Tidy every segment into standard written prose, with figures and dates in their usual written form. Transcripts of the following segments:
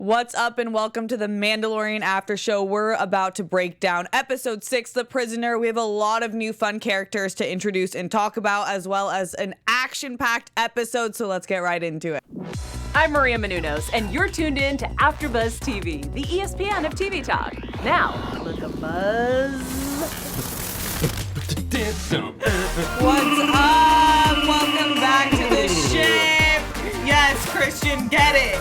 What's up and welcome to the Mandalorian After Show. We're about to break down episode 6, The Prisoner. We have a lot of new fun characters to introduce and talk about, as well as an action-packed episode, so let's get right into it. I'm Maria Menounos, and you're tuned in to AfterBuzz TV, the ESPN of TV talk. Now, look a buzz. What's up? Welcome back to the ship. Yes, Christian, get it.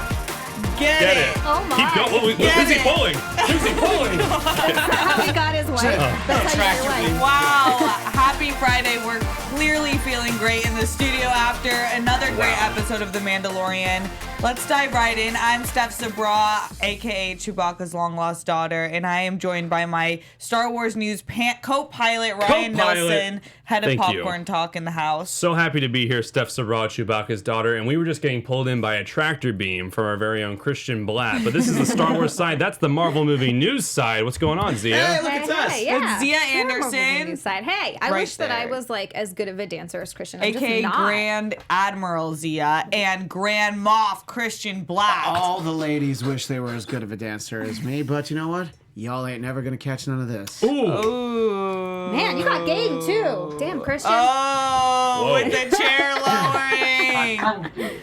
Get it. Oh my. Keep going. Who's he pulling? Who's he pulling? That's how he got his wife. That's how you get your wife. Wow. Happy Friday. We're clearly feeling great in the studio after another great episode of The Mandalorian. Let's dive right in. I'm Steph Sabraw, a.k.a. Chewbacca's long-lost daughter, and I am joined by my Star Wars News co-pilot, Ryan Nilsen, head of Popcorn Talk in the house. So happy to be here, Steph Sabraw, Chewbacca's daughter, and we were just getting pulled in by a tractor beam from our very own Christian Bladt. But this is the Star Wars side. That's the Marvel movie news side. What's going on, Zia? Hey, look, it's us. Yeah. With Xia Anderson. News side. Hey, I Right wish that I there. was like as good of a dancer as Christian. I'm A.K.A. just not. Grand Admiral Xia and Grand Moff Christian Black. All the ladies wish they were as good of a dancer as me, but you know what? Y'all ain't never gonna catch none of this. Ooh. Ooh. Man, you got game too. Damn, Christian. Oh, Whoa. with the chair lowering.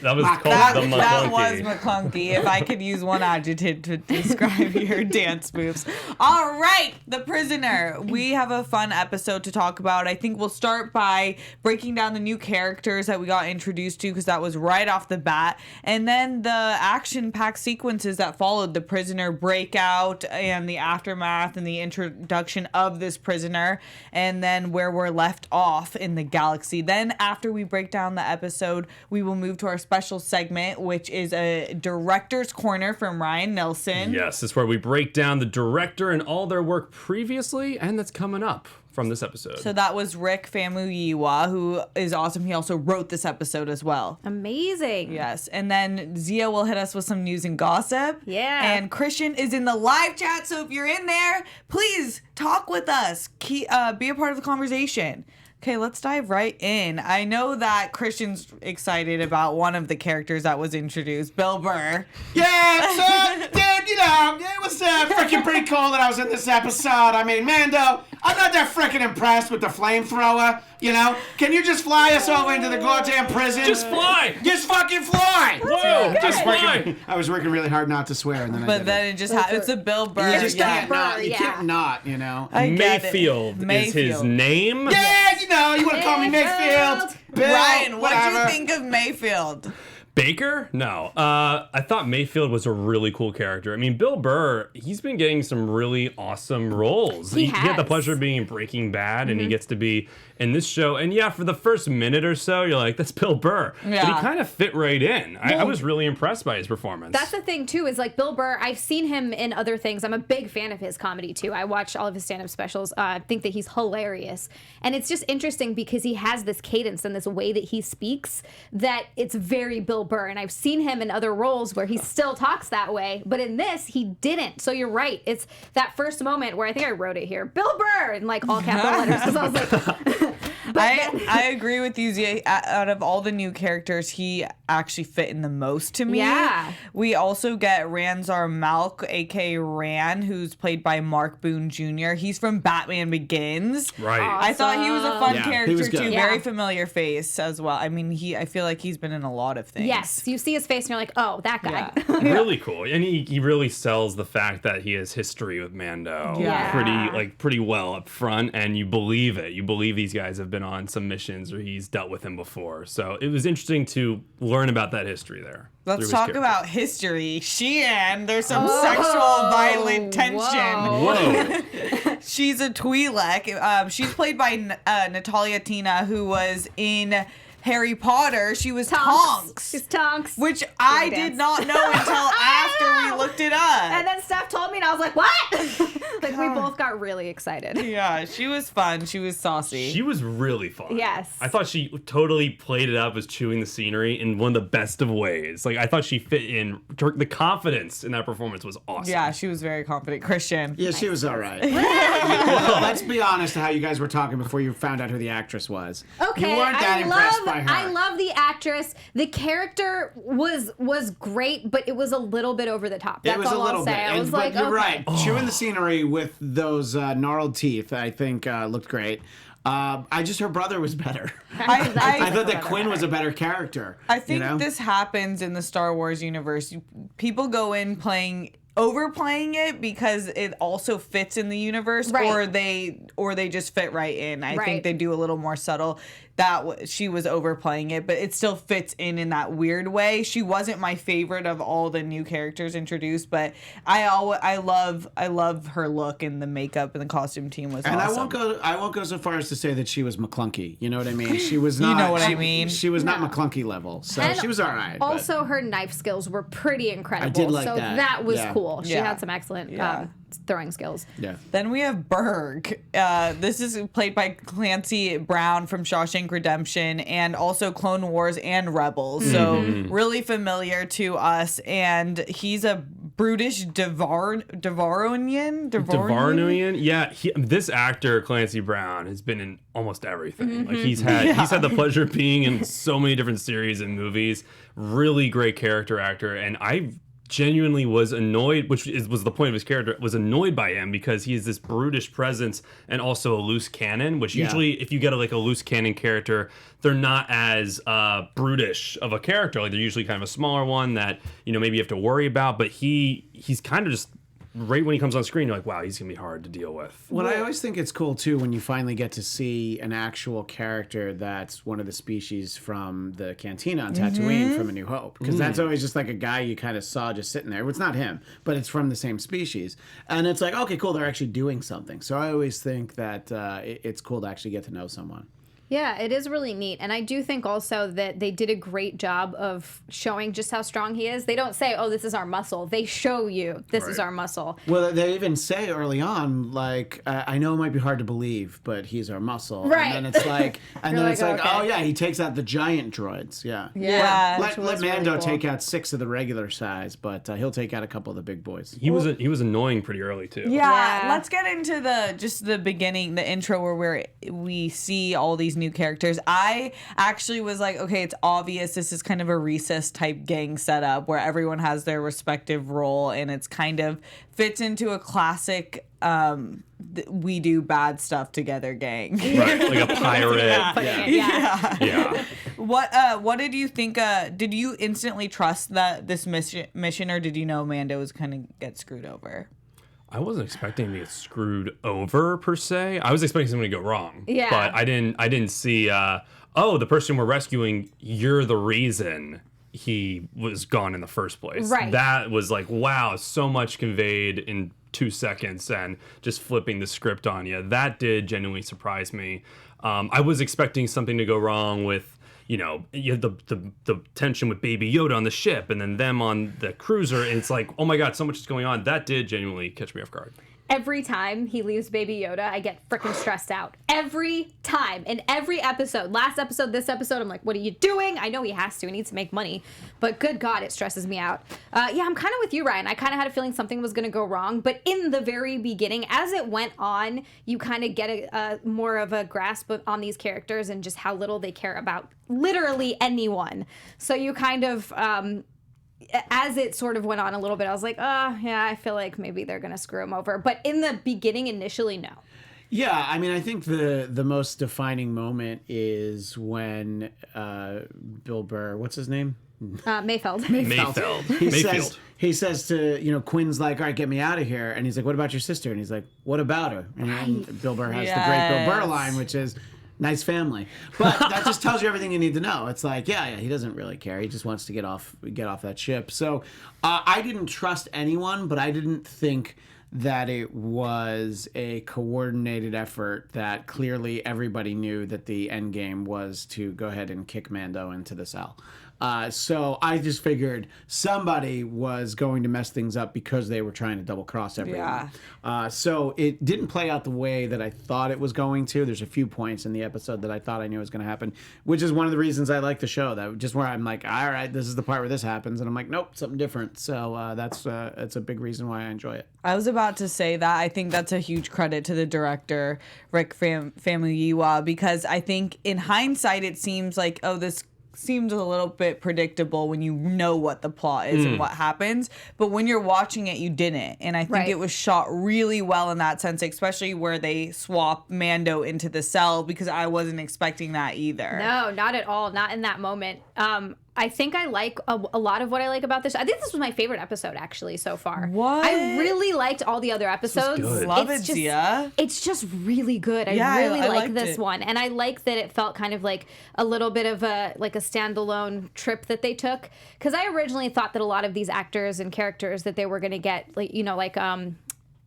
That was called the McClunky. That was McClunky, if I could use one adjective to describe your dance moves. All right, The Prisoner. We have a fun episode to talk about. I think we'll start by breaking down the new characters that we got introduced to, because that was right off the bat. And then the action-packed sequences that followed the prisoner breakout and the aftermath and the introduction of this prisoner, and then where we're left off in the galaxy. Then after we break down the episode, we will move to our special segment, which is a director's corner from Ryan Nilsen. Yes, it's where we break down the director and all their work previously, and that's coming up from this episode. So that was Rick Famuyiwa, who is awesome. He also wrote this episode as well. Amazing. Yes, and then Xia will hit us with some news and gossip. Yeah. And Christian is in the live chat, so if you're in there, please talk with us. Be a part of the conversation. Okay, let's dive right in. I know that Christian's excited about one of the characters that was introduced, Bill Burr. Yeah, so, dude, you know, it was freaking pretty cool that I was in this episode. I mean, Mando, I'm not that freaking impressed with the flamethrower, you know? Can you just fly us over into the goddamn prison? Just fly! Just fucking fly! Whoa, just fly! I was working really hard not to swear, and then I But did then it just it's a Bill Burr. You just can't Burr, not, you yeah. can't not, you know? I get it. Mayfield is his name. Yeah, you know, you want to call me Mayfield. Bill, Ryan, what did you whatever. think of Mayfield? Baker? No. I thought Mayfield was a really cool character. I mean, Bill Burr, he's been getting some really awesome roles. He had the has. pleasure of being in Breaking Bad, and he gets to be in this show. And yeah, for the first minute or so, you're like, that's Bill Burr. Yeah. But he kind of fit right in. I was really impressed by his performance. That's the thing too, is like Bill Burr, I've seen him in other things. I'm a big fan of his comedy too. I watch all of his stand-up specials. I think that he's hilarious. And it's just interesting because he has this cadence and this way that he speaks that it's very Bill Burr. And I've seen him in other roles where he still talks that way, but in this, he didn't. So you're right. It's that first moment where I think I wrote it here, Bill Burr, in like all capital letters, because I was like... I agree with you, Zia. Out of all the new characters, he actually fit in the most to me. Yeah. We also get Ranzar Malk, a.k.a. Ran, who's played by Mark Boone Jr. He's from Batman Begins. right. I thought he was a fun Yeah, he character, was good. too. Yeah. Very familiar face as well. I mean, I feel like he's been in a lot of things. Yes, you see his face and you're like, oh, that guy. Yeah. Really cool. And he really sells the fact that he has history with Mando Yeah. pretty well up front, and you believe it. You believe these guys have been on some missions or he's dealt with him before. So it was interesting to learn about that history there. Let's talk about history. Xian, there's some sexual violent tension. Whoa. She's a Twi'lek. She's played by Natalia Tina, who was in Harry Potter. She was Tonks. She's Tonks. Which I Dance. did not know until after we looked it up. And then Steph told me, and I was like, what? think we both got really excited. Yeah, she was fun. She was saucy. She was really fun. Yes. I thought she totally played it up as chewing the scenery in one of the best of ways. Like, I thought she fit in. The confidence in that performance was awesome. Yeah, she was very confident. Christian. Yeah, she was all right. Well, let's be honest how you guys were talking before you found out who the actress was. Okay, You weren't that impressed by her. I love the actress. The character was great, but it was a little bit over the top. That's It was all a little I'll say. bit. I was But like, you're okay. right. Chewing the scenery with those gnarled teeth, I think, looked great. Her brother was better. I thought that Quinn was a better character. I think you know? this happens in the Star Wars universe. People go in overplaying it because it also fits in the universe, Right. or they just fit right in. I Right. think they do a little more subtle. She was overplaying it, but it still fits in that weird way. She wasn't my favorite of all the new characters introduced, but I love her look, and the makeup and the costume team was And awesome. I won't go so far as to say that she was McClunky. You know what I mean? She was not. know what I mean. She was not McClunky level, so And she was all right. but- Also, her knife skills were pretty incredible. I did like so that. that was Yeah. cool. She Yeah. had some excellent Yeah. throwing skills. yeah. Then we have Berg. This is played by Clancy Brown from Shawshank Redemption and also Clone Wars and Rebels. So really familiar to us. And he's a brutish Devaronian. Devaronian? Yeah, this actor Clancy Brown has been in almost everything. Like he's had the pleasure of being in so many different series and movies. Really great character actor, and I genuinely was annoyed, was the point of his character, was annoyed by him because he is this brutish presence and also a loose cannon, which usually if you get a loose cannon character, they're not as brutish of a character. Like they're usually kind of a smaller one that, maybe you have to worry about, but he's kind of just right when he comes on screen, you're like, wow, he's gonna be hard to deal with. What I always think it's cool too when you finally get to see an actual character that's one of the species from the cantina on Tatooine from A New Hope, because that's always just like a guy you kind of saw just sitting there. It's not him, but it's from the same species, and it's like, okay, cool, they're actually doing something. So I always think that it's cool to actually get to know someone. Yeah, it is really neat. And I do think also that they did a great job of showing just how strong he is. They don't say, oh, this is our muscle. They show you this is our muscle. Well, they even say early on, like, I know it might be hard to believe, but he's our muscle. Right. And then it's like, okay. oh yeah, he takes out the giant droids. Yeah. Yeah. Let was really Mando cool. take out 6 of the regular size, but he'll take out a couple of the big boys. He was annoying pretty early too. Yeah, let's get into the beginning, the intro where we see all these new characters. I actually was like, okay, it's obvious this is kind of a recess type gang setup where everyone has their respective role, and it's kind of fits into a classic we do bad stuff together gang. Right, like a pirate. Yeah. What did you think? Did you instantly trust this mission, or did you know Mando was kind of get screwed over? I wasn't expecting to get screwed over per se. I was expecting something to go wrong. Yeah. But I didn't see the person we're rescuing, you're the reason he was gone in the first place. Right. That was like, wow, so much conveyed in 2 seconds and just flipping the script on you. That did genuinely surprise me. I was expecting something to go wrong with, you have the tension with Baby Yoda on the ship and then them on the cruiser. And it's like, oh my God, so much is going on. That did genuinely catch me off guard. Every time he leaves Baby Yoda, I get freaking stressed out. Every time. In every episode. Last episode, this episode, I'm like, what are you doing? I know he has to. He needs to make money. But good God, it stresses me out. Yeah, I'm kind of with you, Ryan. I kind of had a feeling something was going to go wrong. But in the very beginning, as it went on, you kind of get a more of a grasp on these characters and just how little they care about literally anyone. So you kind of... as it sort of went on a little bit, I was like, oh, yeah, I feel like maybe they're going to screw him over. But in the beginning, initially, no. Yeah, I mean, I think the most defining moment is when Bill Burr, what's his name? Mayfeld. Mayfield. He says to, Quinn's like, all right, get me out of here. And he's like, what about your sister? And he's like, what about her? And Bill Burr has the great Bill Burr line, which is, nice family. But that just tells you everything you need to know. It's like, yeah, he doesn't really care. He just wants to get off that ship. So I didn't trust anyone, but I didn't think that it was a coordinated effort that clearly everybody knew that the end game was to go ahead and kick Mando into the cell. So I just figured somebody was going to mess things up because they were trying to double cross everyone. So it didn't play out the way that I thought it was going to. There's a few points in the episode that I thought I knew was going to happen, which is one of the reasons I like the show. That just where I'm like, all right, this is the part where this happens, and I'm like, nope, something different. So that's a big reason why I enjoy it. I was about to say that I think that's a huge credit to the director, Rick Famuyiwa, because I think in hindsight it seems like, oh, this seems a little bit predictable when you know what the plot is and what happens. But when you're watching it, you didn't. And I think it was shot really well in that sense, especially where they swap Mando into the cell, because I wasn't expecting that either. No, not at all. Not in that moment. I think I like a lot of what I like about this. I think this was my favorite episode, actually, so far. What? I really liked all the This episodes. was good. Love it, Xia. It's just really good. I really like this one. And I like that it felt kind of like a little bit of a standalone trip that they took. Because I originally thought that a lot of these actors and characters that they were going to get,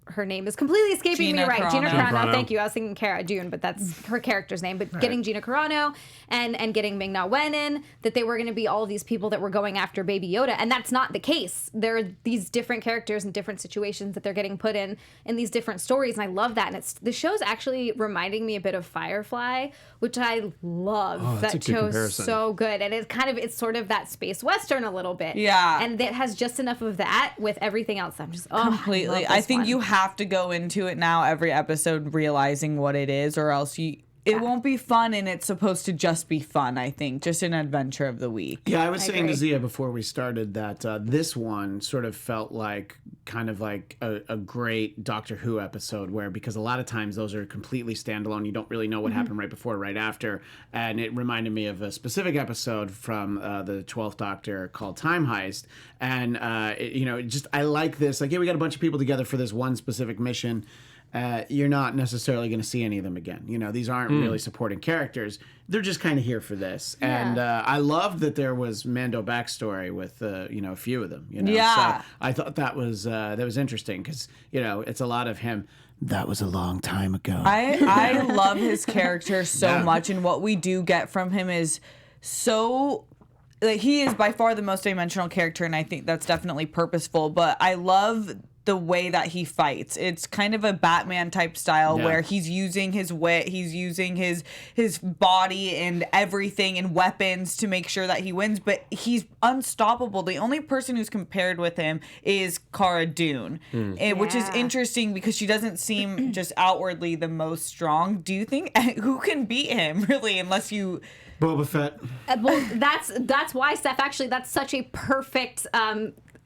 her name is completely escaping me right. Gina Carano. Thank you. I was thinking Cara Dune, but that's her character's name. But getting Gina Carano and getting Ming-Na Wen in, that they were going to be all of these people that were going after Baby Yoda. And that's not the case. There are these different characters in different situations that they're getting put in these different stories. And I love that. And the show's actually reminding me a bit of Firefly, which I love. Oh, that's that a good show's comparison. so good. And it's sort of that space Western a little bit. Yeah. And it has just enough of that with everything else. I'm just, Completely. I think you have to go into it now every episode realizing what it is, or else it won't be fun, and it's supposed to just be fun, I think. Just an adventure of the week. Yeah, I was saying to Xia before we started that this one sort of felt like kind of like a great Doctor Who episode where, because a lot of times those are completely standalone. You don't really know what happened right before or right after. And it reminded me of a specific episode from the 12th Doctor called Time Heist. And, I like this. Like, yeah, we got a bunch of people together for this one specific mission. You're not necessarily going to see any of them again. These aren't really supporting characters. They're just kind of here for this. Yeah. And I loved that there was Mando backstory with, a few of them. Yeah. So I thought that was interesting because, it's a lot of him. That was a long time ago. I love his character so much, and what we do get from him is so... Like, he is by far the most dimensional character, and I think that's definitely purposeful, but I love the way that he fights. It's kind of a Batman type style where he's using his wit, he's using his body and everything and weapons to make sure that he wins, but he's unstoppable. The only person who's compared with him is Cara Dune, which is interesting because she doesn't seem just outwardly the most strong. Do you think who can beat him, really, unless you... Boba Fett. Well, that's why, Steph, actually, that's such a perfect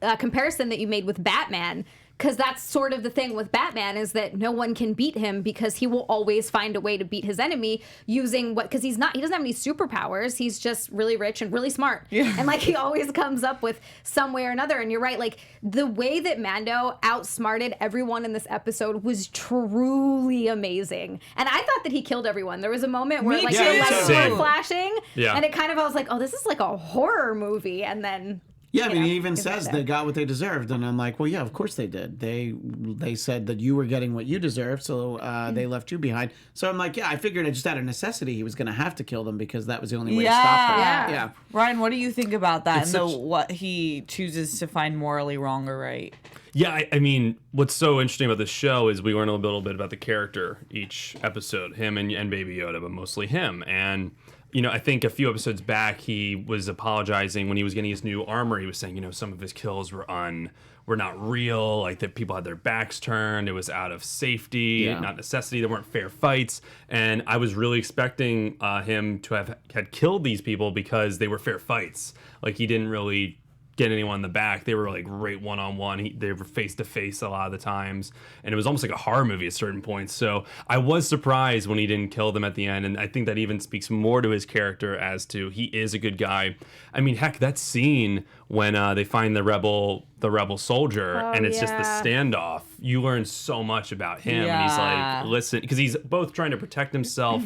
comparison that you made with Batman. Because that's sort of the thing with Batman, is that no one can beat him because he will always find a way to beat his enemy using because he doesn't have any superpowers. He's just really rich and really smart. Yeah. And he always comes up with some way or another. And you're right, the way that Mando outsmarted everyone in this episode was truly amazing. And I thought that he killed everyone. There was a moment where the lights were flashing. Yeah. And I was like, oh, this is like a horror movie. And then... Yeah, he even says they got what they deserved, and I'm like, well, yeah, of course they did. They said that you were getting what you deserved, so they left you behind. So I'm like, yeah, I figured just out of necessity he was going to have to kill them because that was the only way to stop them. Yeah. Ryan, what do you think about that what he chooses to find morally wrong or right? Yeah, I mean, what's so interesting about this show is we learn a little bit about the character each episode, him and Baby Yoda, but mostly him. And I think a few episodes back, he was apologizing when he was getting his new armor. He was saying, some of his kills were not real, like that people had their backs turned. It was out of safety, not necessity. There weren't fair fights. And I was really expecting him to had killed these people because they were fair fights. Like, he didn't really get anyone in the back. They were right one-on-one. They were face-to-face a lot of the times. And it was almost like a horror movie at certain points. So I was surprised when he didn't kill them at the end. And I think that even speaks more to his character as to he is a good guy. I mean, heck, that scene when they find the rebel soldier and it's just the standoff. You learn so much about him. And he's like, listen, because he's both trying to protect himself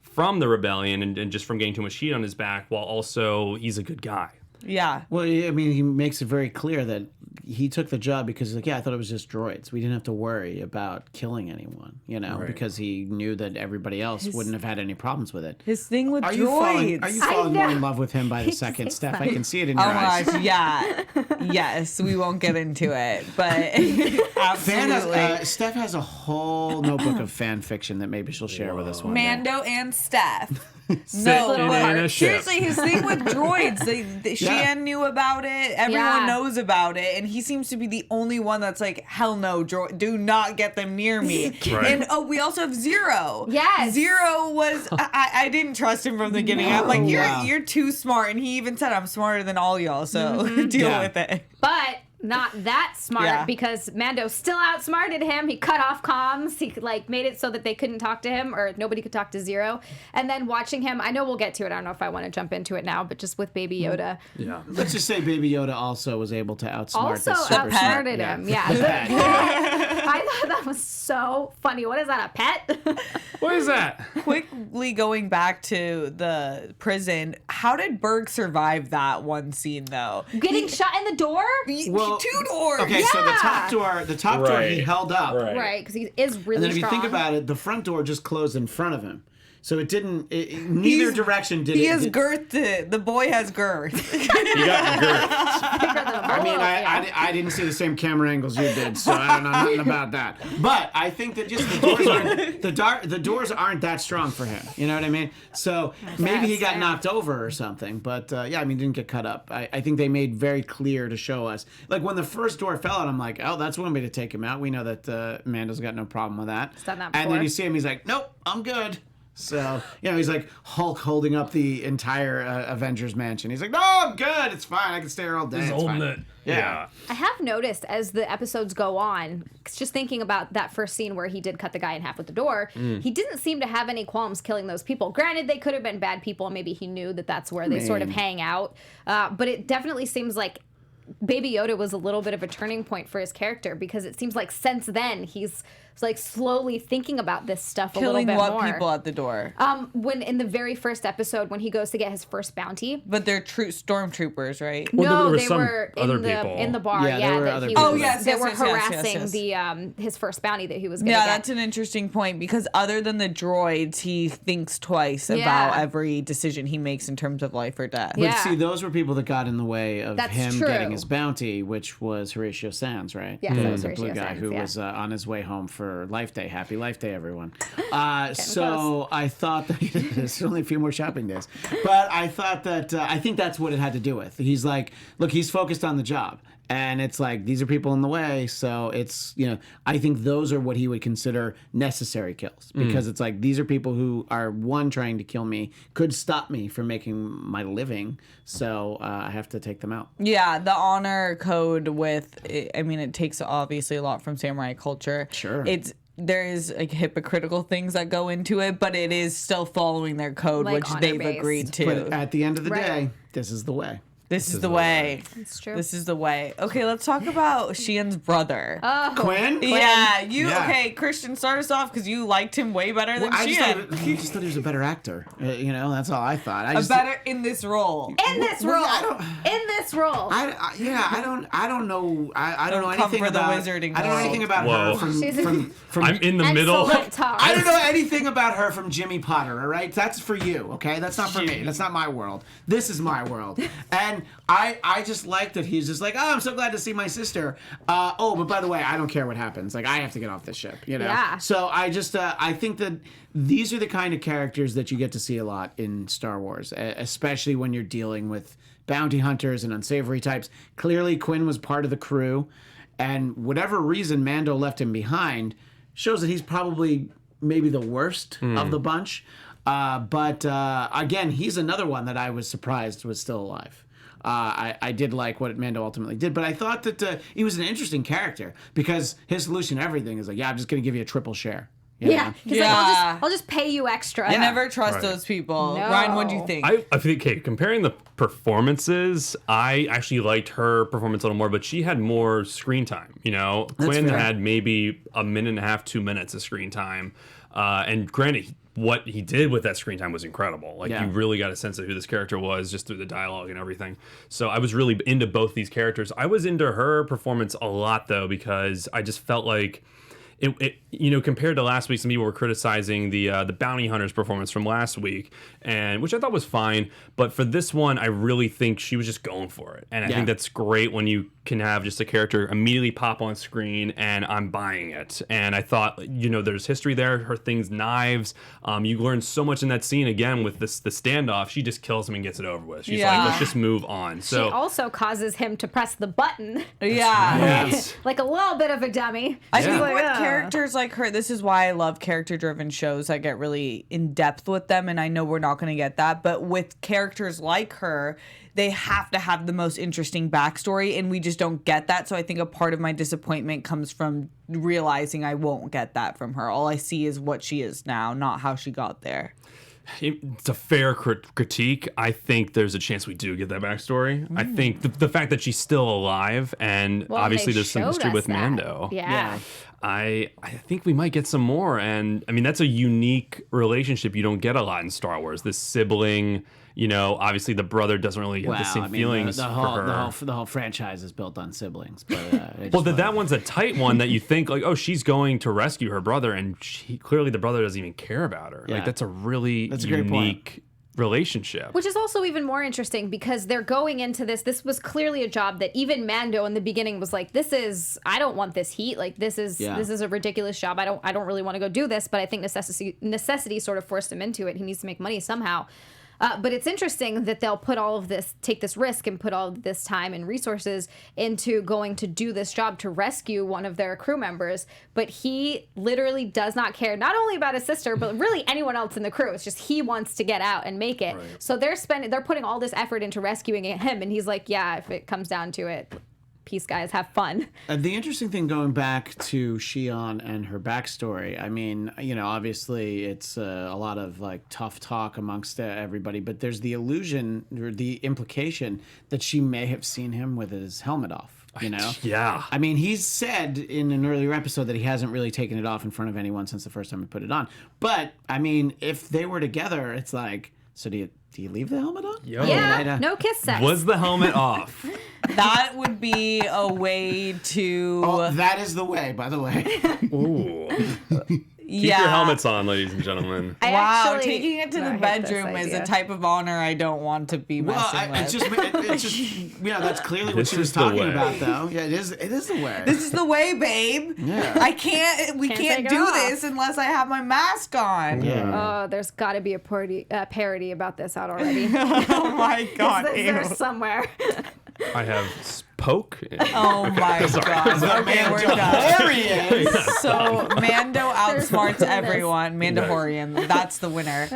from the rebellion and just from getting too much heat on his back, while also he's a good guy. Yeah. Well, I mean, he makes it very clear that he took the job because, like, I thought it was just droids. We didn't have to worry about killing anyone, because he knew that everybody else wouldn't have had any problems with it. His thing with Are droids. you falling more in love with him by the second, Steph? I can see it in your eyes. Oh my gosh, yeah. Yes, we won't get into it, but absolutely. Steph has a whole notebook of fan fiction that maybe she'll share with us one day. Mando and Steph. Sitting in a ship. Seriously, his thing with droids, Xia knew about it. Everyone knows about it, and he seems to be the only one that's like, hell no, do not get them near me. Right. And we also have Zero. Yes. Zero was I didn't trust him from the beginning. I'm like, you're too smart, and he even said, I'm smarter than all y'all, so deal with it. But not that smart because Mando still outsmarted him. He cut off comms. He made it so that they couldn't talk to him or nobody could talk to Zero. And then watching him, I know we'll get to it. I don't know if I want to jump into it now, but just with Baby Yoda. Yeah. Let's just say Baby Yoda also was able to outsmart this super outsmarted him. Yeah. I thought that was so funny. What is that, a pet? What is that? Quickly going back to the prison, how did Berg survive that one scene though? Getting shot in the door? Well, 2 doors. Okay, so the top door he held up. Right, because he is really And then if strong. you think about it, the front door just closed in front of him. So it didn't, neither direction did it. He has girth. The boy has girth. You got girth. I mean, I didn't see the same camera angles you did, so I don't know nothing about that. But I think that just the doors aren't that strong for him. You know what I mean? So maybe he got knocked over or something. But didn't get cut up. I think they made very clear to show us. Like when the first door fell out, I'm like, oh, that's one way to take him out. We know that Mando's got no problem with that. He's done that and before. then you see him, he's like, nope, I'm good. So, he's like Hulk holding up the entire Avengers mansion. He's like, no, I'm good. It's fine. I can stay here all day. He's it's holding fine. it. Yeah. I have noticed as the episodes go on, just thinking about that first scene where he did cut the guy in half with the door, he didn't seem to have any qualms killing those people. Granted, they could have been bad people, and maybe he knew that that's where they sort of hang out. But it definitely seems like Baby Yoda was a little bit of a turning point for his character because it seems like since then he's slowly thinking about this stuff a little bit more. Killing what people at the door? When in the very first episode when he goes to get his first bounty. But they're stormtroopers, right? Well, No, there they some were other in the people. bar. Yeah, there were other he people. was, yes, that were yes, yes, harassing yes. his first bounty that he was going to Yeah, get. that's an interesting point because other than the droids, he thinks twice about every decision he makes in terms of life or death. But see, those were people that got in the way of That's him true. getting his bounty, which was Horatio Sands, right? Yes, that was the Horatio blue guy Sands, who yeah. was on his way home for Life Day. Happy Life Day, everyone. So close. I thought that there's only a few more shopping days, but I thought that I think that's what it had to do with. He's like, look, he's focused on the job. And it's like, these are people in the way. So it's, I think those are what he would consider necessary kills. Because it's like, these are people who are, one, trying to kill me, could stop me from making my living. So I have to take them out. Yeah, the honor code it takes obviously a lot from samurai culture. Sure. There is hypocritical things that go into it, but it is still following their code, Like which they've honor-based. agreed to. But at the end of the Right. day, this is the way. This is the way. It's true. This is the way. Okay, let's talk about Xian's brother. Quinn? Yeah, Yeah. Okay, Christian, start us off because you liked him way better than I Xian. just thought he was a better actor. That's all I thought. I just, Better in this role. in this Well, role. I don't- In this role. I don't know. I don't know Don't come anything for the about. wizarding I don't know anything world. about Whoa. her from I'm in the middle. Excellent talk. I don't know anything about her from Jimmy Potter, all right? That's for you, okay? That's not for me. That's not my world. This is my world. And I just like that he's just like, oh, I'm so glad to see my sister. But by the way, I don't care what happens. Like, I have to get off this ship, Yeah. So I just, I think that these are the kind of characters that you get to see a lot in Star Wars, especially when you're dealing with bounty hunters and unsavory types. Clearly, Quinn was part of the crew. And whatever reason Mando left him behind shows that he's probably maybe the worst of the bunch. But again, he's another one that I was surprised was still alive. I did like what Mando ultimately did, but I thought that he was an interesting character because his solution to everything is like, yeah, I'm just going to give you a triple share. Yeah. He's like, I'll just pay you extra. I never trust those people. No. Ryan, what do you think? I think, okay, comparing the performances, I actually liked her performance a little more, but she had more screen time. You know, Quinn had maybe a minute and a half, 2 minutes of screen time. And granted, what he did with that screen time was incredible. Like, you really got a sense of who this character was just through the dialogue and everything. So I was really into both these characters. I was into her performance a lot, though, because I just felt like it, you know, compared to last week, some people were criticizing the bounty hunter's performance from last week, and which I thought was fine. But for this one, I really think she was just going for it, and I think that's great when you can have just a character immediately pop on screen, and I'm buying it. And I thought, you know, there's history there. Her thing's knives. You learn so much in that scene again with the standoff. She just kills him and gets it over with. She's like, let's just move on. So she also causes him to press the button. Yes. Like a little bit of a dummy. I think with characters like her, this is why I love character-driven shows that get really in-depth with them, and I know we're not going to get that, but with characters like her, they have to have the most interesting backstory, and we just don't get that. So I think a part of my disappointment comes from realizing I won't get that from her. All I see is what she is now, not how she got there. it's a fair critique. I think there's a chance we do get that backstory. I think the fact that she's still alive, and obviously there's some history with Mando. Yeah. I think we might get some more. And I mean, that's a unique relationship you don't get a lot in Star Wars. This sibling, you know, obviously the brother doesn't really have the same feelings the for whole, her. the whole franchise is built on siblings. But well, that one's a tight one that you think like, oh, she's going to rescue her brother, and clearly the brother doesn't even care about her. Yeah. Like, that's a really That's a great point. unique relationship. Which is also even more interesting because they're going into this. This was clearly a job that even Mando in the beginning was like, I don't want this heat. Like, this is a ridiculous job. I don't really want to go do this, but I think necessity sort of forced him into it. He needs to make money somehow. But it's interesting that they'll take this risk and put all of this time and resources into going to do this job to rescue one of their crew members. But he literally does not care, not only about his sister, but really anyone else in the crew. It's just he wants to get out and make it. Right. So they're putting all this effort into rescuing him. And he's like, yeah, if it comes down to it, peace, guys, have fun. The interesting thing going back to Xia and her backstory, I mean, you know, obviously it's a lot of like tough talk amongst everybody, but there's the illusion or the implication that she may have seen him with his helmet off. You know? Yeah. I mean, he's said in an earlier episode that he hasn't really taken it off in front of anyone since the first time he put it on. But, I mean, if they were together, it's like, so do you leave the helmet on? Yo. Yeah, no kiss sex. Was the helmet off? That would be a way to... Oh, that is the way, by the way. Ooh. Keep your helmets on, ladies and gentlemen. Wow, taking it to the bedroom is a type of honor I don't want to be messing with. It's just, yeah, that's clearly what she was talking about, though. Yeah, it is the way. This is the way, babe. Yeah. We can't do this unless I have my mask on. Yeah. Oh, there's got to be a parody about this out already. Oh my God. There's somewhere. I have Poke. Oh my God. Okay, we're done. So Mando outsmarts everyone. Mandalorian. That's the winner.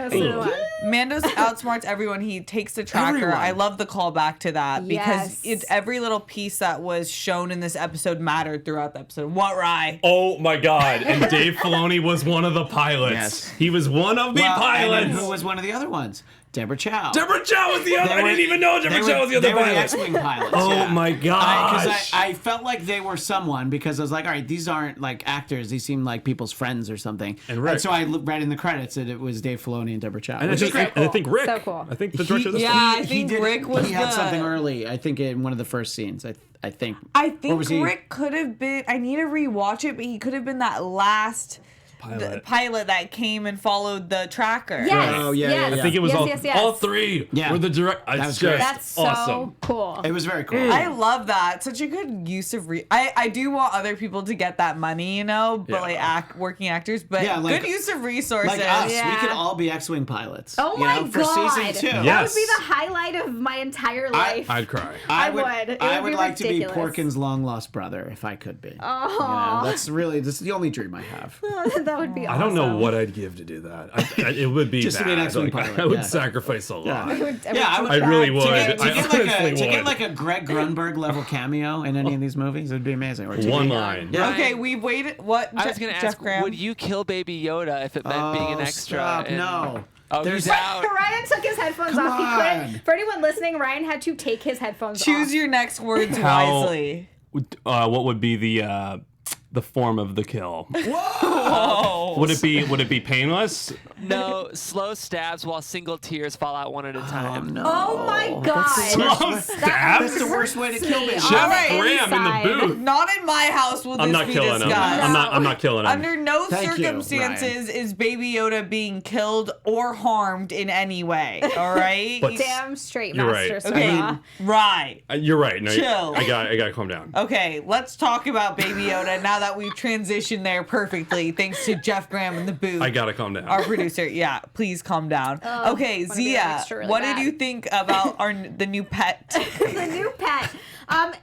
Mando outsmarts everyone. He takes the tracker. I love the callback to that because it's every little piece that was shown in this episode mattered throughout the episode. What, Rye? Oh my God. And Dave Filoni was one of the pilots. Yes. He was one of the pilots. And who was one of the other ones? Deborah Chow. Deborah Chow was the other. I didn't even know Deborah Chow was the other pilot. They were the X-Wing pilots. Oh my gosh. Because I felt like they were someone because I was like, all right, these aren't like actors. These seem like people's friends or something. And so I read in the credits that it was Dave Filoni and Deborah Chow. And I think Rick. So cool. I think the director of this I think Rick was He had something early. I think in one of the first scenes. I think Rick could have been. I need to rewatch it, but he could have been that last pilot that came and followed the tracker. Yes. Oh, yeah. I think it was all three were the direct. That's so awesome. cool. It was very cool. I love that. Such a good use of I do want other people to get that money, you know, but like working actors, but good use of resources. Like us, we could all be X-Wing pilots. Oh my God. For season 2. That would be the highlight of my entire life. I'd cry. I would be like ridiculous. to be Porkin's long lost brother if I could be. Oh. You know, that's the only dream I have. That would be awesome. I don't know what I'd give to do that. It would be Just to be an bad. X-Wing Like, pilot, I would yeah. sacrifice a lot. I really would. To I get like a Greg Grunberg level cameo in any of these movies, it'd be amazing. Or One line. Yeah. Okay, we've waited. What? I was going to ask, would you kill Baby Yoda if it meant being an extra? Stop. No. Oh, he's out. Ryan took his headphones Come off. He on. couldn't. For anyone lining, Ryan had to take his headphones off. Choose your next words How- wisely. What would be the form of the kill? Oh. Would it be painless? No, slow stabs while single tears fall out one at a time. No. Oh my god. Slow stabs? That's the worst way to kill me. Jeff Alright. Graham in the booth. Not in my house will I'm this not be killing him. discussed. I'm not killing him. Under no Thank you, circumstances is Baby Yoda being killed or harmed in any way. All right. But- Damn straight, You're Master right. Okay. Sabraw. Right. You're right. No, Chill. I got to calm down. Okay, let's talk about Baby Yoda now that we've transitioned there perfectly, thanks to Jeff Graham in the booth. I gotta calm down. Our producer, yeah, please calm down. Okay, wanna be an extra Zia, really what bad. did you think about the new pet? The new pet. And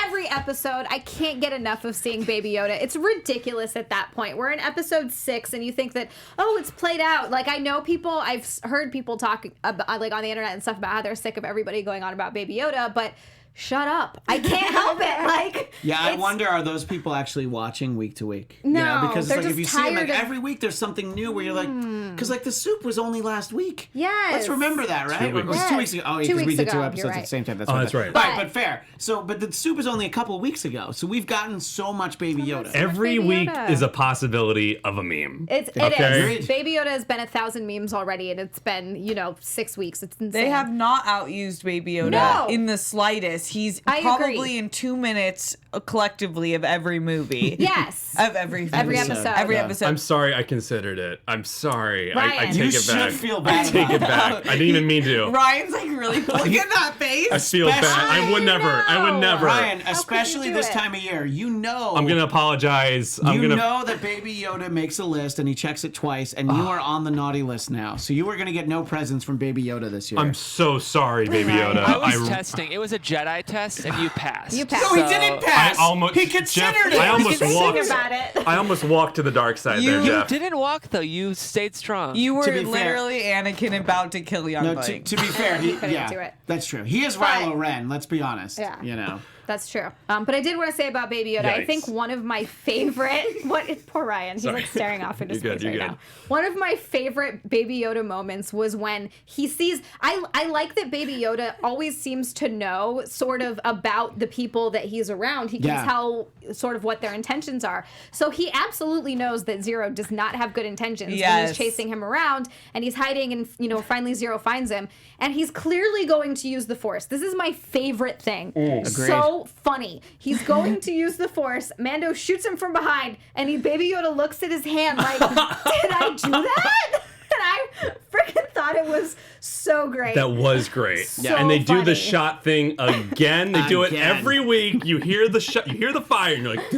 every episode, I can't get enough of seeing Baby Yoda. It's ridiculous at that point. We're in episode 6, and you think that, oh, it's played out. Like, I know I've heard people talk about, like, on the internet and stuff about how they're sick of everybody going on about Baby Yoda, but shut up. I can't help it. Like, Yeah, I it's- wonder, are those people actually watching week to week? No, because they're it's like if just you see them like tired of- every week, there's something new where you're like, because like the soup was only last week. Yes. Let's remember that, right? weeks. It was 2 weeks ago. Oh, yeah, 2 because we weeks did 2 ago, episodes you're at the right. same time. That's Oh, what that's I- right. Right, but fair. So, but the soup is only a couple of weeks ago, so we've gotten so much Baby Yoda. Every Baby week Yoda. is a possibility of a meme. It Okay. is. Baby Yoda has been 1,000 memes already, and it's been, 6 weeks. It's insane. They have not outused Baby Yoda No. in the slightest. He's I probably agree. in 2 minutes collectively of every movie. Yes. Of every episode. Every Yeah. episode. I'm sorry I considered it. I'm sorry. I Ryan. take You it should back. feel I bad take about it back. I didn't even mean to. Ryan's like really look at that face. I feel bad. I would never. I would know. never. Ryan, could you especially do this it? time of year, I'm gonna apologize. You know that Baby Yoda makes a list and he checks it twice, and you are on the naughty list now. So you are going to get no presents from Baby Yoda this year. I'm so sorry, Baby Yoda. I was testing. It was a Jedi test, and you passed. You passed. No, he didn't pass. I almost. He considered it. I almost Think walked. about it. I almost walked to the dark side You- there, You Jeff. didn't walk though. You stayed strong. You were To be fair- literally Anakin about to kill young No, Mike. to be fair, he, couldn't yeah, do it. that's true. He is But- Kylo Ren. Let's be honest. Yeah. You know. That's true. But I did want to say about Baby Yoda, I Yikes. think one of my favorite, poor Ryan, he's Sorry. like staring off into You're space good, you're right good. now. One of my favorite Baby Yoda moments was when he sees, I like that Baby Yoda always seems to know sort of about the people that he's around. He can Yeah. tell sort of what their intentions are. So he absolutely knows that Zero does not have good intentions when Yes. he's chasing him around and he's hiding and, finally Zero finds him. And he's clearly going to use the Force. This is my favorite thing. So funny. He's going to use the Force. Mando shoots him from behind, and Baby Yoda looks at his hand like, did I do that? And I freaking thought it was so great. That was great. So And they do the funny. shot thing again. They do it Again. every week. You hear the shot, you hear the fire, and you're like,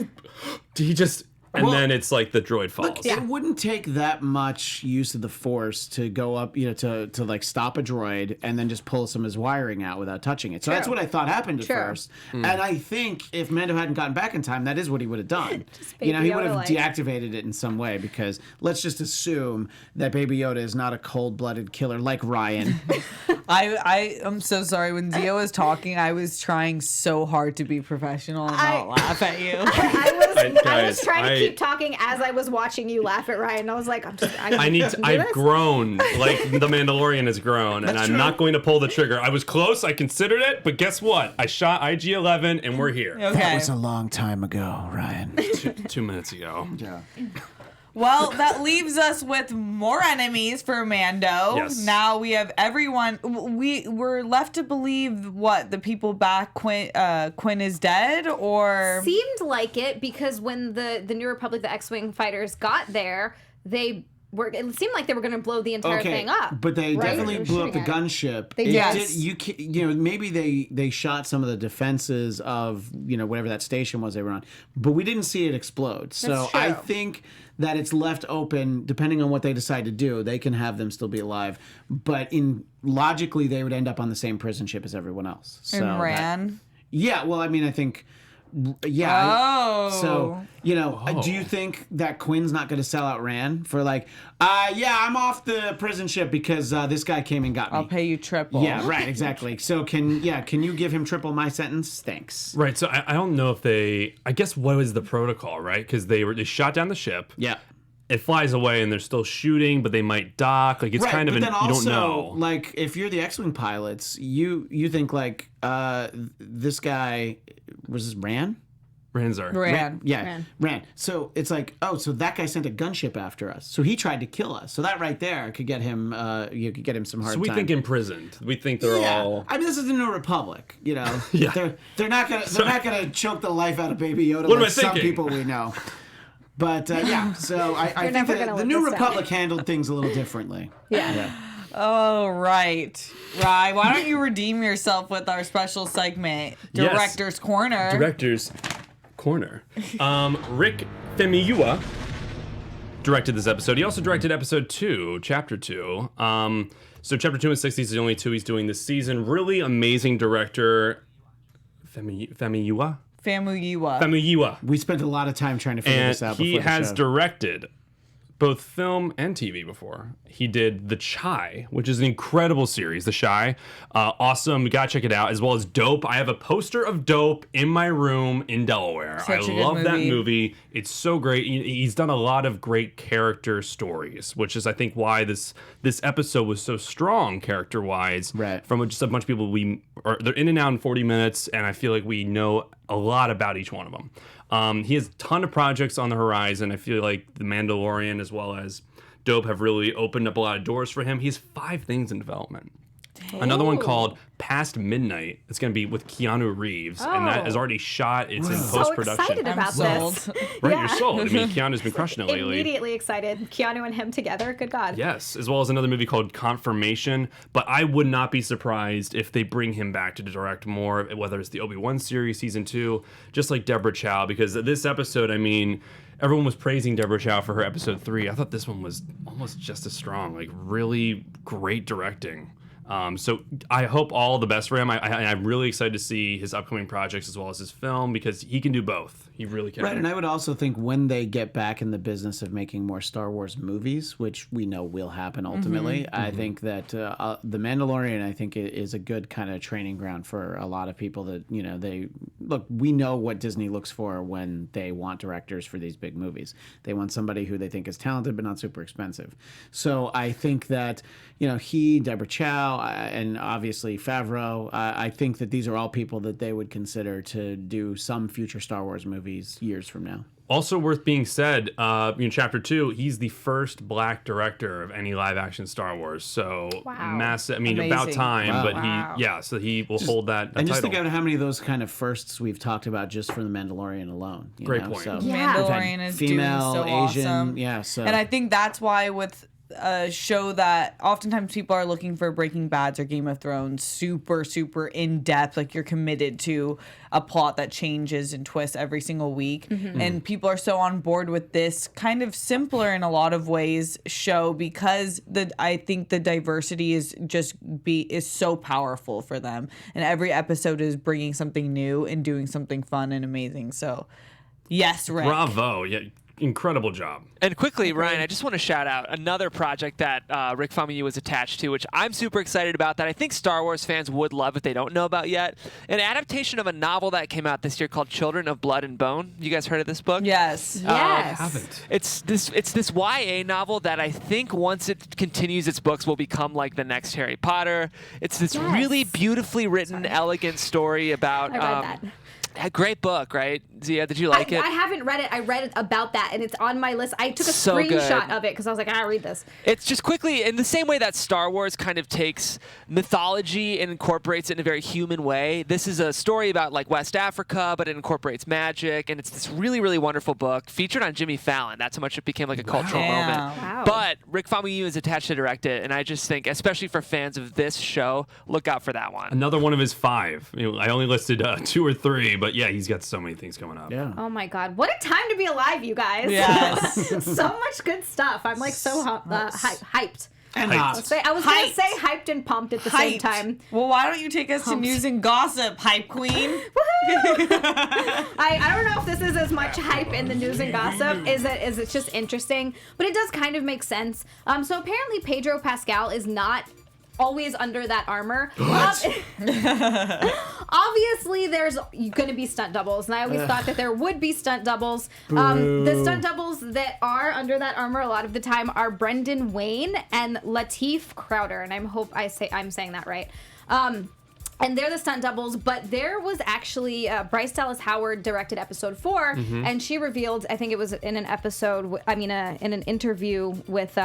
did he just? And Well, then it's like the droid falls. Look, it wouldn't take that much use of the Force to go up, to like stop a droid and then just pull some of his wiring out without touching it. So that's what I thought happened at True. first. And I think if Mando hadn't gotten back in time, that is what he would have done. Baby He would have Yoda-like. deactivated it in some way, because let's just assume that Baby Yoda is not a cold-blooded killer like Ryan. I am so sorry. When Zia was talking, I was trying so hard to be professional and not laugh at you. I was Guys, trying to keep talking as I was watching you laugh at Ryan. I was like, I need to, I've grown like the Mandalorian has grown, and I'm not going to pull the trigger. I was close, I considered it, but guess what? I shot IG-11 and we're here. That Okay. was a long time ago, Ryan. 2 minutes ago. Yeah. Well, that leaves us with more enemies for Mando. Yes. Now we have everyone. We're left to believe what the people back Quinn is dead, or Seemed like it, because when the New Republic, the X-Wing fighters got there, it seemed like they were going to blow the entire thing up. But they right? definitely They were blew up the shooting it. gunship. They It did. did- maybe they shot some of the defenses of whatever that station was they were on, but we didn't see it explode. So That's true. I think that it's left open, depending on what they decide to do. They can have them still be alive, but logically they would end up on the same prison ship as everyone else. So and ran. yeah, well, I mean, I think. Yeah. Oh. So Do you think that Quinn's not going to sell out Rand for I'm off the prison ship because this guy came and got me. I'll pay you triple. Yeah, right, exactly. So can you give him triple my sentence? Thanks. Right. So I don't know if I guess what was the protocol, right? Because they shot down the ship. Yeah. It flies away and they're still shooting, but they might dock. Like it's Right, kind of but then you also, don't know. like if you're the X-wing pilots, you think this guy was this Rand? Ranzar. Rand. Yeah, Rand. So it's like, so that guy sent a gunship after us. So he tried to kill us. So that right there could get him. You could get him some hard. So we time. think imprisoned. We think they're all. I mean, this is the New Republic. Yeah. They're not gonna choke the life out of Baby Yoda What am like I some thinking? people we know. But so I think never that gonna the let New this Republic handled things a little differently. Yeah. Oh, right. Right. Why don't you redeem yourself with our special segment, Yes. Director's Corner? Director's Corner. Rick Famuyiwa directed this episode. He also directed episode 2, chapter 2. So chapter 2 and 60 is the only 2 he's doing this season. Really amazing director. Famuyiwa? Famuyiwa. We spent a lot of time trying to figure this And out. he before the has show. directed both film and TV before. He did The Chi, which is an incredible series. The Chi, awesome. You gotta check it out. As well as Dope. I have a poster of Dope in my room in Delaware. Such a good love that movie. movie. It's so great. He's done a lot of great character stories, which is I think why this episode was so strong character wise. Right. From just a bunch of people they're in and out in 40 minutes, and I feel like we know a lot about each one of them. He has a ton of projects on the horizon. I feel like The Mandalorian as well as Dope have really opened up a lot of doors for him. He has 5 things in development. Another one called Past Midnight. It's going to be with Keanu Reeves, and that is already shot. It's in So post-production. excited about sold. this. Right, Yeah. you're sold. I mean, Keanu's been crushing it lately. Immediately excited. Keanu and him together. Good God. Yes, as well as another movie called Confirmation. But I would not be surprised if they bring him back to direct more, whether it's the Obi-Wan series, season 2, just like Deborah Chow. Because this episode, I mean, everyone was praising Deborah Chow for her episode 3. I thought this one was almost just as strong. Like, really great directing. So I hope all the best for him. I'm really excited to see his upcoming projects as well as his film because he can do both. He really can. Right, and I would also think when they get back in the business of making more Star Wars movies, which we know will happen ultimately, I think that The Mandalorian, I think, is a good kind of training ground for a lot of people that, we know what Disney looks for when they want directors for these big movies. They want somebody who they think is talented but not super expensive. So I think that, Deborah Chow, and obviously Favreau, I think that these are all people that they would consider to do some future Star Wars movies years from now. Also worth being said, in Chapter 2, he's the first black director of any live-action Star Wars. So massive. I mean, Amazing. about time, Wow. but so he will hold that And just title. think about how many of those kind of firsts we've talked about just for The Mandalorian alone. Great point. So Yeah. Mandalorian is female, doing so Asian, awesome. yeah. So And I think that's why with a show that oftentimes people are looking for Breaking Bad's or Game of Thrones, super, super in depth, like you're committed to a plot that changes and twists every single week. And people are so on board with this kind of simpler in a lot of ways show because I think the diversity is so powerful for them. And every episode is bringing something new and doing something fun and amazing. So yes, Rick. Bravo. Yeah, incredible job. And quickly, Ryan, I just want to shout out another project that Rick Famuyiwa was attached to, which I'm super excited about, that I think Star Wars fans would love if they don't know about yet. An adaptation of a novel that came out this year called Children of Blood and Bone. You guys heard of this book? Yes. Yes. It's this YA novel that I think once it continues its books will become like the next Harry Potter. It's this really beautifully written, elegant story about. I read that. A great book, right? Zia, did you like it? I haven't read it. I read it about that, and it's on my list. I took a So screenshot good. of it because I was like, I gotta read this. It's just quickly, in the same way that Star Wars kind of takes mythology and incorporates it in a very human way, this is a story about like West Africa, but it incorporates magic, and it's this really, really wonderful book featured on Jimmy Fallon. That's how much it became like a cultural moment. Wow. But Rick Famuyiwa is attached to direct it, and I just think, especially for fans of this show, look out for that one. Another one of his 5. I only listed 2 or 3, but yeah, he's got so many things coming up. yeah. Oh my God, what a time to be alive, you guys! Yes. So much good stuff. I'm like so hyped. And Hyped. hops. I was going to Hyped. say hyped and pumped at the same Hyped. time. Well, why don't you take us to news and gossip, hype queen? I don't know if this is as much hype in the news and gossip as it's just interesting, but it does kind of make sense. So apparently Pedro Pascal is not always under that armor. Obviously, there's going to be stunt doubles, and I always thought that there would be stunt doubles. The stunt doubles that are under that armor a lot of the time are Brendan Wayne and Lateef Crowder, and I'm saying that right. And they're the stunt doubles, but there was actually Bryce Dallas Howard directed episode 4, and she revealed, I think it was in an episode, in an interview with.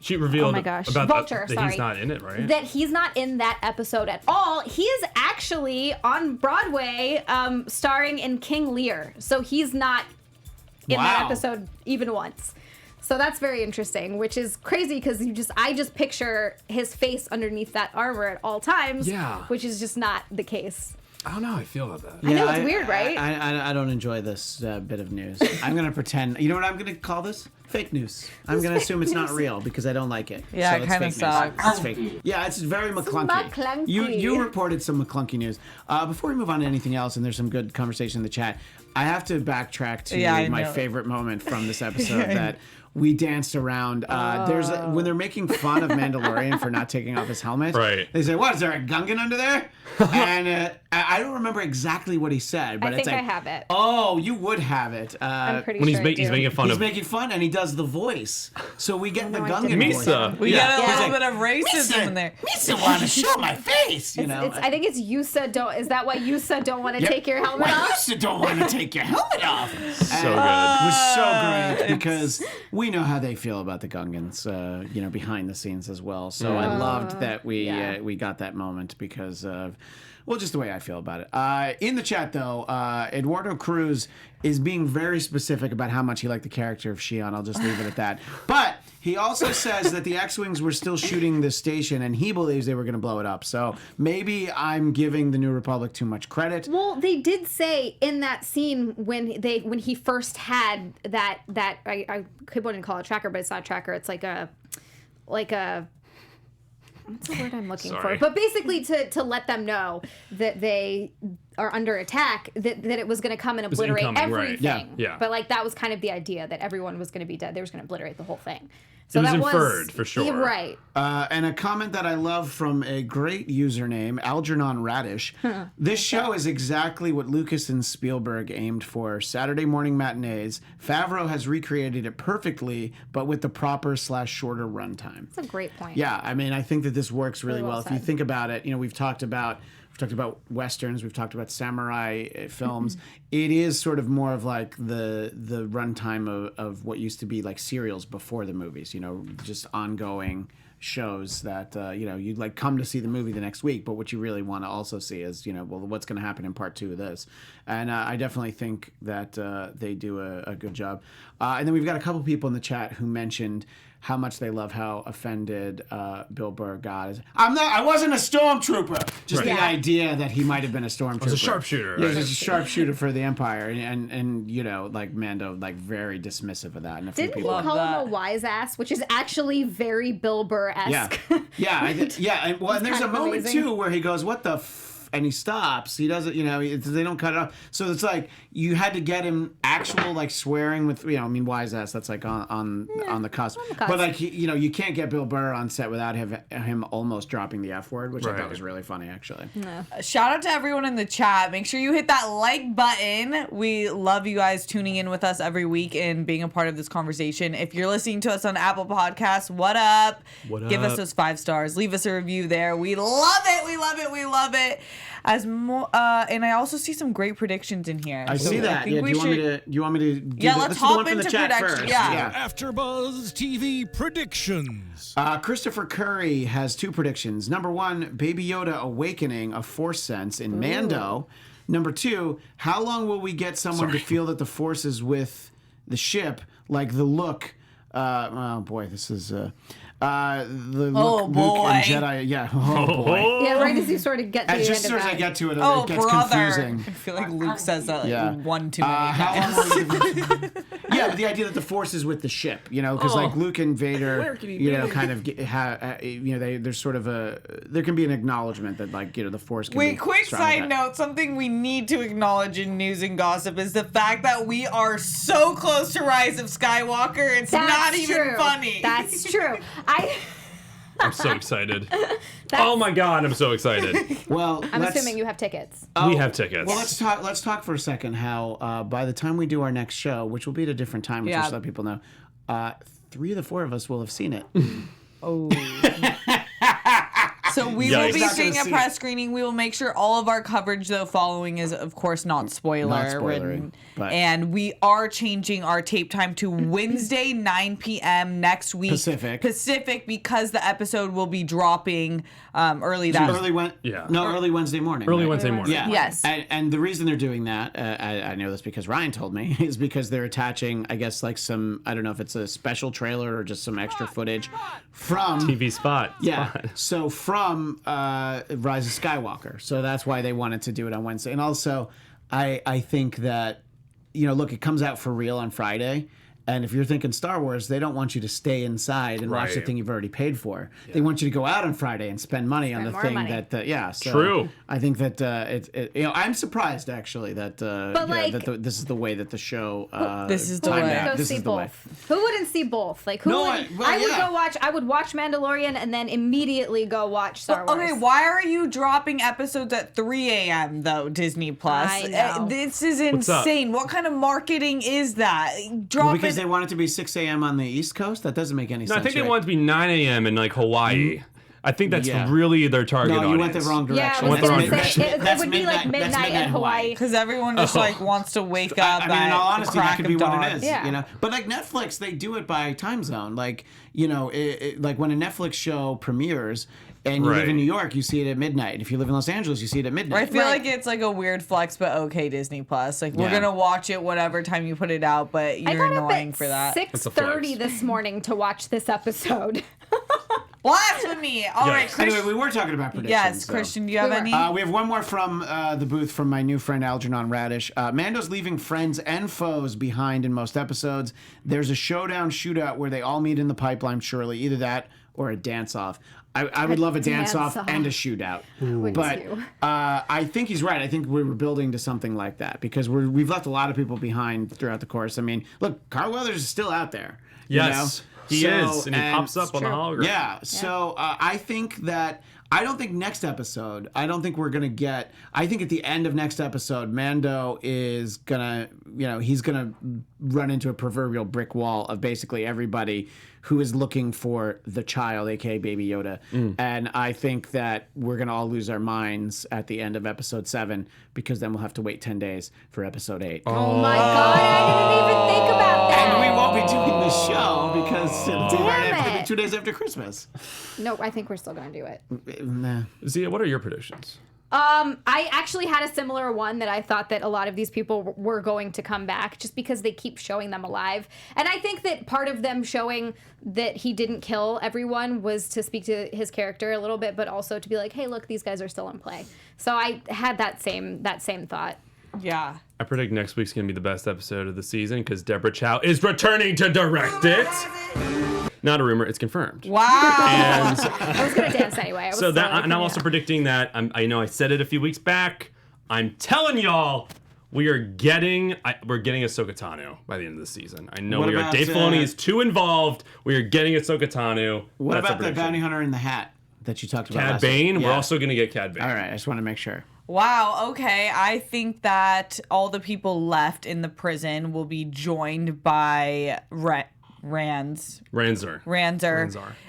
She revealed Oh my gosh. about Vulture, that sorry. he's not in it, right? That he's not in that episode at all. He is actually on Broadway starring in King Lear. So he's not in that episode even once. So that's very interesting, which is crazy because I just picture his face underneath that armor at all times, Yeah. which is just not the case. I don't know how I feel about that. I know it's weird, right? I don't enjoy this bit of news. I'm going to pretend. You know what I'm going to call this? Fake news. I'm going to assume it's not real because I don't like it. Yeah, it it's kinda fake news. sucks. It's fake. Yeah, it's very McClunky. McClunky. You reported some McClunky news. Before we move on to anything else, and there's some good conversation in the chat, I have to backtrack to I my know. favorite moment from this episode that we danced around. When they're making fun of Mandalorian for not taking off his helmet. Right. They say, "What is there a Gungan under there?" And I don't remember exactly what he said, but I it's think like, I have it. "Oh, you would have it." I'm pretty When sure I do. he's making fun He's of making fun, and he does the voice. So we get the I Gungan didn't. voice. Misa. We Yeah. got a Yeah. little bit of racism in there. Misa want to show my face, you know. I think it's Yusa don't. Is that why Yusa don't want to take your helmet Why off? Misa don't want to take your helmet off. So good. It was so great because we know how they feel about the Gungans, behind the scenes as well. So I loved that we got that moment because of, well, just the way I feel about it. In the chat, though, Eduardo Cruz is being very specific about how much he liked the character of Xi'an. I'll just leave it at that. But he also says that the X-Wings were still shooting the station, and he believes they were going to blow it up. So maybe I'm giving the New Republic too much credit. Well, they did say in that scene when he first had that I wouldn't call it a tracker, but it's not a tracker. It's like a what's the word I'm looking Sorry. for? But basically to let them know that they are under attack, that it was going to come and obliterate incoming, right. everything. Yeah. But like that was kind of the idea that everyone was going to be dead. They were going to obliterate the whole thing. So It was that inferred, for sure. Yeah, right. And a comment that I love from a great username, Algernon Radish. This show is exactly what Lucas and Spielberg aimed for. Saturday morning matinees. Favreau has recreated it perfectly, but with the proper / shorter runtime. That's a great point. Yeah, I mean, I think that this works really Really well. well If you said. think about it, we've talked about westerns, we've talked about samurai films. It is sort of more of like the runtime of what used to be like serials before the movies, just ongoing shows that you'd like come to see the movie the next week, but what you really want to also see is what's going to happen in part 2 of this. And I definitely think that they do a good job. And then we've got a couple people in the chat who mentioned how much they love how offended Bill Burr got. I wasn't a stormtrooper. Just the idea that he might have been a stormtrooper. was a sharpshooter, Yeah, right? he was a sharpshooter for the Empire, and like Mando, like very dismissive of that. And a few Didn't he people. call him a wise ass, which is actually very Bill Burr-esque? Yeah, and there's kind a of moment amazing. too where he goes, "What the." And he stops. He doesn't, they don't cut it off. So it's like you had to get him actual like swearing with, wise ass. That's like on the cusp. But like you can't get Bill Burr on set without him almost dropping the F word, which I thought Right. was really funny actually. Shout out to everyone in the chat. Make sure you hit that like button. We love you guys tuning in with us every week and being a part of this conversation. If you're listening to us on Apple Podcasts, what up? What Give us up? those 5 stars. Leave us a review there. We love it. We love it. We love it. And I also see some great predictions in here. I see that. think Yeah. Do we you want me should- to? Do you want me to? Do Yeah, the, let's do the hop one from the into chat prediction- first. yeah. AfterBuzz TV predictions. Christopher Curry has 2 predictions. Number 1, Baby Yoda awakening a Force sense in Mando. Number 2, how long will we get someone to feel that the Force is with the ship, like the look? Oh boy, this is. The Luke and Jedi, yeah. Oh boy. Yeah, right as you sort of get to the Just end as of I that. get to it, Oh, it gets brother. confusing. I feel like Luke says that like Yeah. one too many How times. long will you Yeah, but the idea that the Force is with the ship, because like Luke and Vader, kind of there's sort of there can be an acknowledgement that like the Force can be quick strong with side that. note, something we need to acknowledge in news and gossip is the fact that we are so close to Rise of Skywalker, it's not even funny. That's true. I'm so excited. Oh my god, I'm so excited. Well, I'm assuming you have tickets. We have tickets. Well, let's talk for a second how by the time we do our next show, which will be at a different time, which we'll let people know, 3 of the 4 of us will have seen it. Oh. So we will be seeing a press screening. We will make sure all of our coverage, though, following is, of course, not spoiler ridden. And we are changing our tape time to Wednesday, 9 p.m. next week. Pacific, because the episode will be dropping early Wednesday morning. Early Wednesday morning. Yeah. Yes. And the reason they're doing that, I know this because Ryan told me, is because they're attaching, I guess, like some, I don't know if it's a special trailer or just some extra footage from TV spot. Yeah. So from Rise of Skywalker. So that's why they wanted to do it on Wednesday. And also, I think that, look, it comes out for real on Friday. And if you're thinking Star Wars, they don't want you to stay inside and watch the thing you've already paid for. Yeah. They want you to go out on Friday and spend money on the thing that, So True. I think that I'm surprised actually that that this is the way that the show. This is the way. This is the way. Who wouldn't see both? Like who? I would watch Mandalorian and then immediately go watch Star Wars. Okay, why are you dropping episodes at 3 a.m. though? Disney Plus. I know. This is insane. What kind of marketing is that? They want it to be 6 a.m. on the East Coast? That doesn't make any sense. I think they want it to be 9 a.m. in like Hawaii. I think that's really their target audience. No, you went the wrong direction. It would be like midnight in Hawaii. Because everyone just wants to wake up. I mean, in all honesty, that could be dawn. what it is. Yeah. But like Netflix, they do it by time zone. Like like when a Netflix show premieres. And you live in New York, you see it at midnight. If you live in Los Angeles, you see it at midnight. I feel like it's like a weird flex, but okay, Disney Plus. Like we're gonna watch it whatever time you put it out, but you're annoying for that. I got up at 6:30 this morning to watch this episode. Blasphemy! All right, Christian. Anyway, we were talking about predictions. Yes, Christian, do you have any? We have one more from the booth from my new friend Algernon Radish. Mando's leaving friends and foes behind in most episodes. There's a shootout where they all meet in the pipeline, surely. Either that or a dance-off. I would love a dance-off and a shootout. But I think he's right. I think we were building to something like that because we've left a lot of people behind throughout the course. I mean, look, Carl Weathers is still out there. Yes, he is. And he pops up on the hologram. Yeah. So I think that... I don't think next episode, we're going to get... I think at the end of next episode, Mando is going to... he's going to run into a proverbial brick wall of basically everybody who is looking for the child, a.k.a. Baby Yoda. And I think that we're going to all lose our minds at the end of episode 7 because then we'll have to wait 10 days for episode 8. Oh my God, I didn't even think about that. And we won't be doing the show because it'll be 2 days after Christmas. No, I think we're still going to do it. Nah. Zia, what are your predictions? I actually had a similar one that I thought that a lot of these people were going to come back just because they keep showing them alive. And I think that part of them showing that he didn't kill everyone was to speak to his character a little bit, but also to be like, hey, look, these guys are still in play. So I had that same thought. Yeah. I predict next week's going to be the best episode of the season because Deborah Chow is returning to direct it. Not a rumor, it's confirmed. Wow. And I was going to dance anyway. I'm also predicting that, I know I said it a few weeks back, I'm telling y'all, we're getting Ahsoka Tano by the end of the season. I know Dave Filoni is too involved. We are getting Ahsoka Tano. What about the bounty hunter in the hat that you talked about Cad last Bane? week? We're also going to get Cad Bane. All right, I just want to make sure. Wow, okay. I think that all the people left in the prison will be joined by Ranzer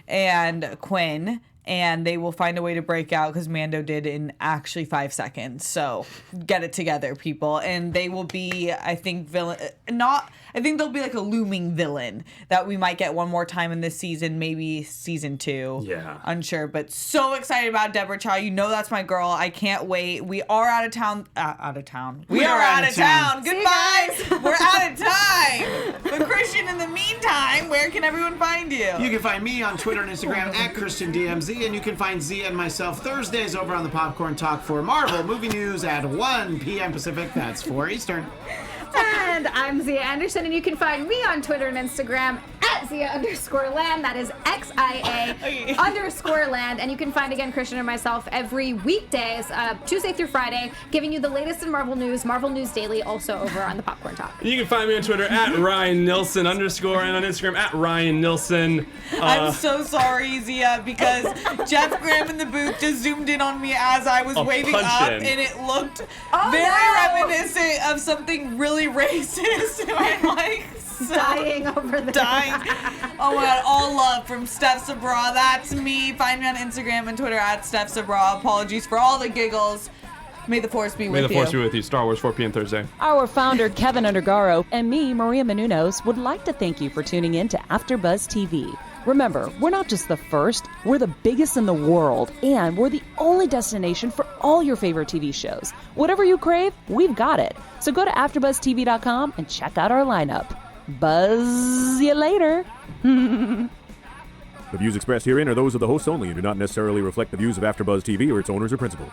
and Quinn, and they will find a way to break out because Mando did in actually 5 seconds. So get it together, people. And they will be, I think, I think they'll be like a looming villain that we might get one more time in this season, maybe season 2. Yeah. Unsure, but so excited about Deborah Chow. You know that's my girl. I can't wait. We are out of town. We are out of town. Goodbye. We're out of time. But Christian, in the meantime, where can everyone find you? You can find me on Twitter and Instagram at ChristianDMZ, and you can find Zia and myself Thursdays over on the Popcorn Talk for Marvel movie news at 1 p.m. Pacific. That's 4 Eastern. And I'm Xia Anderson, and you can find me on Twitter and Instagram at Xia_land. That is XIA_land. And you can find, again, Christian and myself every weekdays, Tuesday through Friday, giving you the latest in Marvel News Daily, also over on the Popcorn Talk. You can find me on Twitter at Ryan Nilsen _ and on Instagram at Ryan Nilsen. I'm so sorry, Xia, because Jeff Graham in the booth just zoomed in on me as I was waving up, punch-in. and it looked very reminiscent of something really racist. And I'm like, Dying over there. dying. Oh my god, all love from Steph Sabraw. That's me. Find me on Instagram and Twitter at Steph Sabraw. Apologies for all the giggles. May the force be with you. May the force be with you. Star Wars, 4 p.m. Thursday. Our founder, Kevin Undergaro, and me, Maria Menounos, would like to thank you for tuning in to AfterBuzz TV. Remember, we're not just the first, we're the biggest in the world, and we're the only destination for all your favorite TV shows. Whatever you crave, we've got it. So go to AfterBuzzTV.com and check out our lineup. Buzz you later. The views expressed herein are those of the hosts only and do not necessarily reflect the views of AfterBuzz TV or its owners or principals.